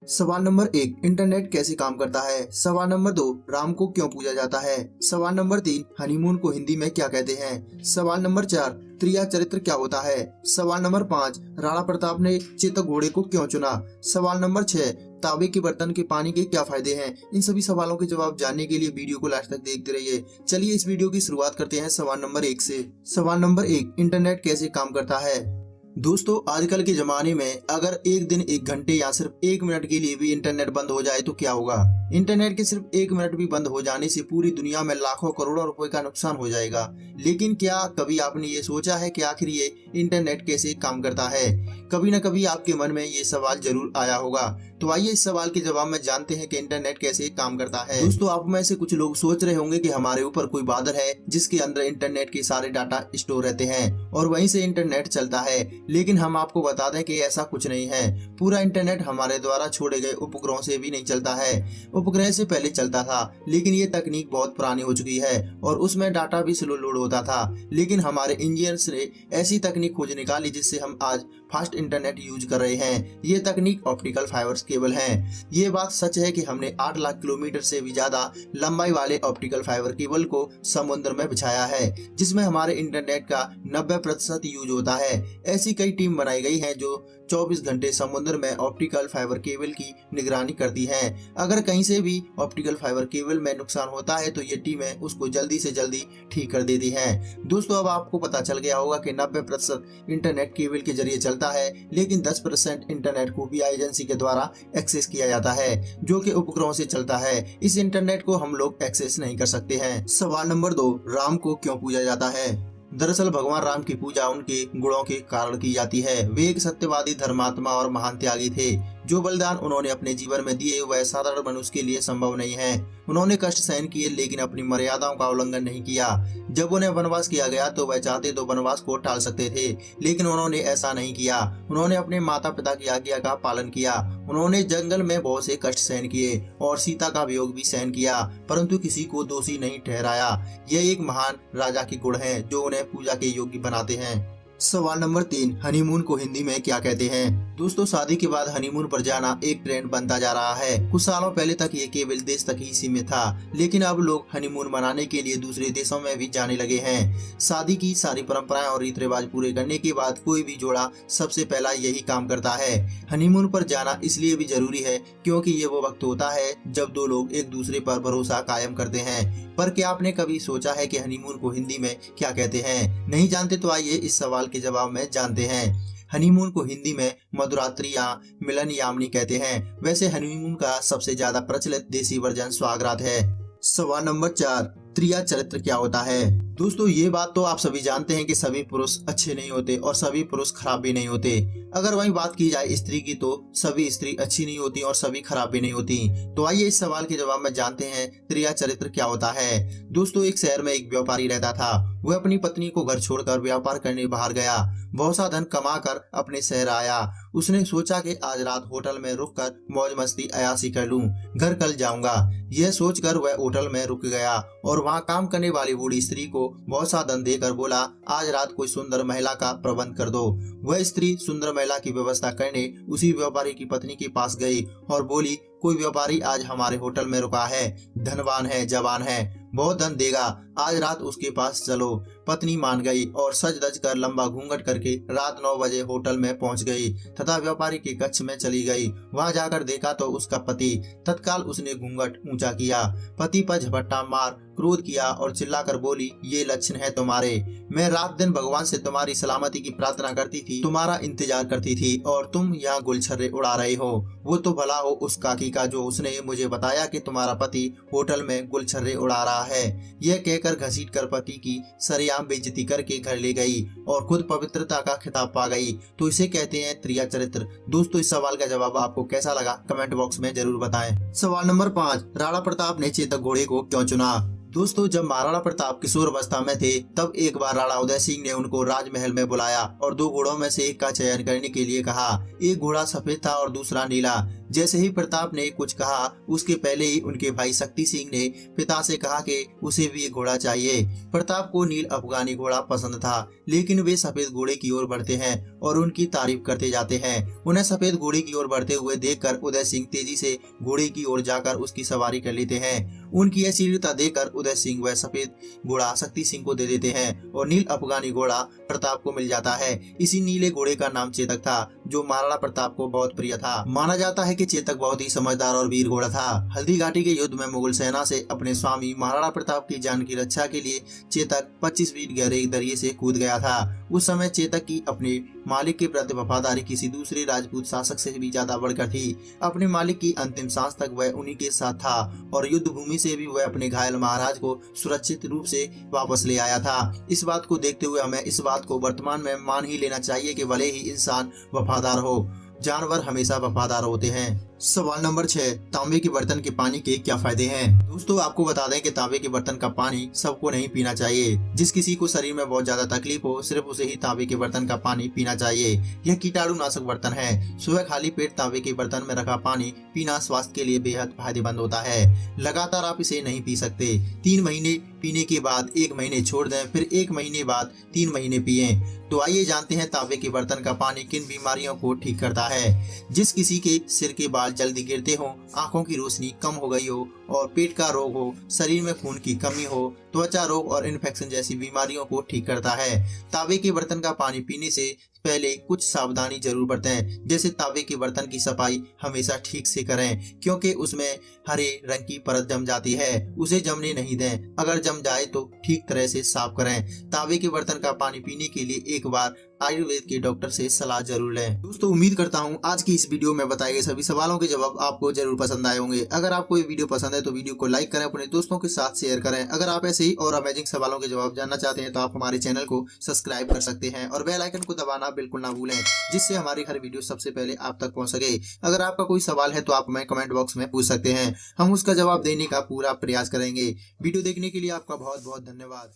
सवाल number 1, internet कैसे काम करता है। सवाल नंबर 2, राम को क्यों पूजा जाता है। सवाल नंबर 3, हनीमून को हिंदी में क्या कहते हैं। सवाल नंबर 4, त्रिया चरित्र क्या होता है। सवाल नंबर 5, राणा प्रताप ने चेतक घोड़े को क्यों चुना। सवाल नंबर 6, तांबे के बर्तन के पानी के क्या फायदे हैं। इन सभी सवालों के जवाब जानने के लिए वीडियो को लास्ट तक देखते रहिए। चलिए इस वीडियो की शुरुआत करते हैं सवाल नंबर 1 से। सवाल नंबर 1, इंटरनेट कैसे काम करता है। दोस्तों, आजकल के जमाने में अगर एक दिन 1 घंटे या सिर्फ 1 मिनट के लिए भी इंटरनेट बंद हो जाए तो क्या होगा। इंटरनेट के सिर्फ 1 मिनट भी बंद हो जाने से पूरी दुनिया में लाखों करोड़ों रुपए का नुकसान हो जाएगा। लेकिन क्या कभी आपने ये सोचा है कि आखिर ये इंटरनेट कैसे काम करता है। कभी न कभी आपके मन में ये सवाल जरूर आया होगा। तो आइए इस सवाल के जवाब में जानते हैं कि इंटरनेट कैसे काम करता है। दोस्तों, आप में से कुछ लोग सोच रहे होंगे कि हमारे ऊपर कोई बादल है जिसके अंदर इंटरनेट के सारे डाटा स्टोर रहते हैं और वहीं से इंटरनेट चलता है। लेकिन हम आपको बता दें कि ऐसा कुछ नहीं है। पूरा इंटरनेट हमारे द्वारा छोड़े गए उपग्रहों से भी नहीं चलता है। उपग्रह से पहले चलता था, लेकिन ये तकनीक बहुत पुरानी हो चुकी है और उसमें डाटा भी स्लो लोड होता था। लेकिन हमारे इंजीनियर्स ने ऐसी तकनीक खोज निकाली जिससे हम आज फास्ट इंटरनेट यूज कर रहे हैं। ये तकनीक ऑप्टिकल फाइबर केबल है। ये बात सच है कि हमने 8 लाख किलोमीटर से भी ज्यादा लंबाई वाले ऑप्टिकल फाइबर केबल को समुद्र में बिछाया है, जिसमें हमारे इंटरनेट का 90% यूज होता है। ऐसी कई टीम बनाई गई है जो 24 घंटे समुद्र में ऑप्टिकल फाइबर केबल की निगरानी करती हैं। अगर कहीं से भी ऑप्टिकल फाइबर केबल में नुकसान होता है तो ये टीमें उसको जल्दी से जल्दी ठीक कर देती हैं। दोस्तों, अब आपको पता चल गया होगा कि 90% इंटरनेट केबल के जरिए चलता है, लेकिन 10% इंटरनेट को भी एजेंसी के द्वारा एक्सेस किया जाता है जो कि उपग्रहों से चलता है। इस इंटरनेट को हम लोग एक्सेस नहीं कर सकते हैं। सवाल नंबर 2, राम को क्यों पूजा जाता है। दरअसल भगवान राम की पूजा उनके गुणों के कारण की जाती है। वे एक सत्यवादी, धर्मात्मा और महान त्यागी थे। जो बलिदान उन्होंने अपने जीवन में दिए वह साधारण मनुष्य के लिए संभव नहीं है। उन्होंने कष्ट सहन किए लेकिन अपनी मर्यादाओं का उल्लंघन नहीं किया। जब उन्हें वनवास किया गया तो वह चाहते तो वनवास को टाल सकते थे, लेकिन उन्होंने ऐसा नहीं किया। उन्होंने अपने माता पिता की आज्ञा का पालन किया। उन्होंने जंगल में बहुत से कष्ट सहन किए और सीता का वियोग भी सहन किया, परंतु किसी को दोषी नहीं ठहराया। यह एक महान राजा के गुण है जो उन्हें पूजा के योग्य बनाते हैं। सवाल नंबर 3, हनीमून को हिंदी में क्या कहते हैं। दोस्तों, शादी के बाद हनीमून पर जाना एक ट्रेंड बनता जा रहा है। कुछ सालों पहले तक ये केवल देश तक ही सीमित था, लेकिन अब लोग हनीमून मनाने के लिए दूसरे देशों में भी जाने लगे हैं। शादी की सारी परंपराएं और रीति रिवाज पूरे करने के बाद कोई भी जोड़ा सबसे पहला यही काम करता है। हनीमून पर जाना इसलिए भी जरूरी है क्योंकि ये वो वक्त होता है जब दो लोग एक दूसरे पर भरोसा कायम करते हैं। पर क्या आपने कभी सोचा है कि हनीमून को हिंदी में क्या कहते हैं। नहीं जानते तो आइए इस सवाल के जवाब में जानते हैं। हनीमून को हिंदी में मधुरात्रि या मिलन यामिनी कहते हैं। वैसे हनीमून का सबसे ज्यादा प्रचलित देसी वर्जन स्वागरात है। सवाल नंबर 4, त्रिया चरित्र क्या होता है। दोस्तों, ये बात तो आप सभी जानते हैं कि सभी पुरुष अच्छे नहीं होते और सभी पुरुष खराब भी नहीं होते। अगर वही बात की जाए स्त्री की तो सभी स्त्री अच्छी नहीं होती और सभी खराब भी नहीं होती। तो आइए इस सवाल के जवाब में जानते हैं त्रिया चरित्र क्या होता है। दोस्तों, एक शहर में एक व्यापारी रहता था। वह अपनी पत्नी को घर छोड़कर व्यापार करने बाहर गया। बहुत सा धन कमाकर अपने शहर आया। उसने सोचा कि आज रात होटल में रुककर मौज मस्ती अयासी कर लूं, घर कल जाऊंगा। यह सोचकर वह होटल में रुक गया और वहां काम करने वाली बूढ़ी स्त्री को बहुत सा धन देकर बोला, आज रात कोई सुंदर महिला का प्रबंध कर दो। वह स्त्री सुंदर महिला की व्यवस्था करने उसी व्यापारी की पत्नी के पास गई और बोली, कोई व्यापारी आज हमारे होटल में रुका है, धनवान है, जवान है, बहुत धन देगा, आज रात उसके पास चलो। पत्नी मान गई और सज धज कर लंबा घूंघट करके रात 9 बजे होटल में पहुंच गई तथा व्यापारी के कक्ष में चली गई। वहां जाकर देखा तो उसका पति। तत्काल उसने घूंघट ऊंचा किया, पति पर झपट्टा मार क्रोध किया और चिल्लाकर बोली, ये लक्षण है तुम्हारे। मैं रात दिन भगवान से तुम्हारी सलामती की प्रार्थना करती थी, तुम्हारा इंतजार करती थी और तुम यहाँ गुलछर्रे उड़ा रहे हो। वो तो भला हो उस काकी का जो उसने मुझे बताया कि तुम्हारा पति होटल में गुलछर्रे उड़ा रहा है। यह कहकर घसीट कर पति की सरेआम बेइज्जती करके घर ले गई और खुद पवित्रता का खिताब पा गई। तो इसे कहते हैं त्रिया चरित्र। दोस्तों, इस सवाल का जवाब आपको कैसा लगा कमेंट बॉक्स में जरूर बताएं। सवाल नंबर 5, राणा प्रताप ने चेतक घोड़े को क्यों चुना। दोस्तों, जब महाराणा प्रताप किशोर अवस्था में थे तब एक बार राणा उदय सिंह ने उनको राजमहल में बुलाया और 2 घोड़ों में से एक का चयन करने के लिए कहा। एक घोड़ा सफेद था और दूसरा नीला। जैसे ही प्रताप ने कुछ कहा उसके पहले ही उनके भाई शक्ति सिंह ने पिता से कहा कि उसे भी एक घोड़ा चाहिए। प्रताप को नील अफगानी घोड़ा पसंद था, लेकिन वे सफेद घोड़े की ओर बढ़ते हैं और उनकी तारीफ करते जाते हैं। उन्हें सफेद घोड़े की ओर बढ़ते हुए देखकर उदय सिंह तेजी से घोड़े की ओर जाकर उसकी सवारी कर लेते हैं। उनकी ऐसी वीरता देखकर उदय सिंह वह सफेद घोड़ा शक्ति सिंह को दे देते हैं और नील अफगानी घोड़ा प्रताप को मिल जाता है। इसी नीले घोड़े का नाम चेतक था, जो महाराणा प्रताप को बहुत प्रिय था। माना जाता है कि चेतक बहुत ही समझदार और वीर घोड़ा था। हल्दी घाटी के युद्ध में मुगल सेना से अपने स्वामी महाराणा प्रताप की जान की रक्षा के लिए चेतक 25 फीट गहरे दरिये से कूद गया था। उस समय चेतक की अपने मालिक के प्रति वफादारी किसी दूसरे राजपूत शासक से भी ज्यादा बढ़कर थी। अपने मालिक की अंतिम सांस तक वह उन्हीं के साथ था और युद्ध भूमि से भी वह अपने घायल महाराज को सुरक्षित रूप से वापस ले आया था। इस बात को देखते हुए हमें इस बात को वर्तमान में मान ही लेना चाहिए कि भले ही इंसान वफादार हो, जानवर हमेशा वफादार होते हैं। सवाल नंबर 6, तांबे के बर्तन के पानी के क्या फायदे हैं? दोस्तों, आपको बता दें कि तांबे के बर्तन का पानी सबको नहीं पीना चाहिए। जिस किसी को शरीर में बहुत ज्यादा तकलीफ हो, सिर्फ उसे ही तांबे के बर्तन का पानी पीना चाहिए। यह कीटाणुनाशक बर्तन है। सुबह खाली पेट तांबे के बर्तन में रखा पानी पीना स्वास्थ्य के लिए बेहद फायदेमंद होता है। लगातार आप इसे नहीं पी सकते। 3 महीने पीने के बाद 1 महीने छोड़ दें, फिर 1 महीने बाद 3 महीने पिएं। तो आइए जानते हैं तांबे के बर्तन का पानी किन बीमारियों को ठीक करता है। जिस किसी के सिर के बाल जल्दी गिरते हो, आंखों की रोशनी कम हो गई हो और पेट का रोग हो, शरीर में खून की कमी हो, त्वचा रोग और इन्फेक्शन जैसी बीमारियों को ठीक करता है। तांबे के बर्तन का पानी पीने से पहले कुछ सावधानी जरूर बरतें। जैसे तांबे के बर्तन की सफाई हमेशा ठीक से करें, क्योंकि उसमें हरे रंग की परत जम जाती है। उसे जमने नहीं दें। अगर जम जाए तो ठीक तरह से साफ करें। तांबे के बर्तन का पानी पीने के लिए एक बार आयुर्वेद के डॉक्टर से सलाह जरूर लें। दोस्तों, उम्मीद करता हूँ आज की इस वीडियो में बताए गए सभी सवालों के जवाब आपको जरूर पसंद आए होंगे। अगर आपको ये वीडियो पसंद है तो वीडियो को लाइक करें, अपने दोस्तों के साथ शेयर करें। अगर आप ऐसे ही और अमेजिंग सवालों के जवाब जानना चाहते हैं तो आप हमारे चैनल को सब्सक्राइब कर सकते हैं और बेल आइकन को दबाना बिल्कुल ना भूलें, जिससे हमारी हर वीडियो सबसे पहले आप तक पहुंच सके। अगर आपका कोई सवाल है तो आप हमें कमेंट बॉक्स में पूछ सकते हैं, हम उसका जवाब देने का पूरा प्रयास करेंगे। वीडियो देखने के लिए आपका बहुत बहुत धन्यवाद।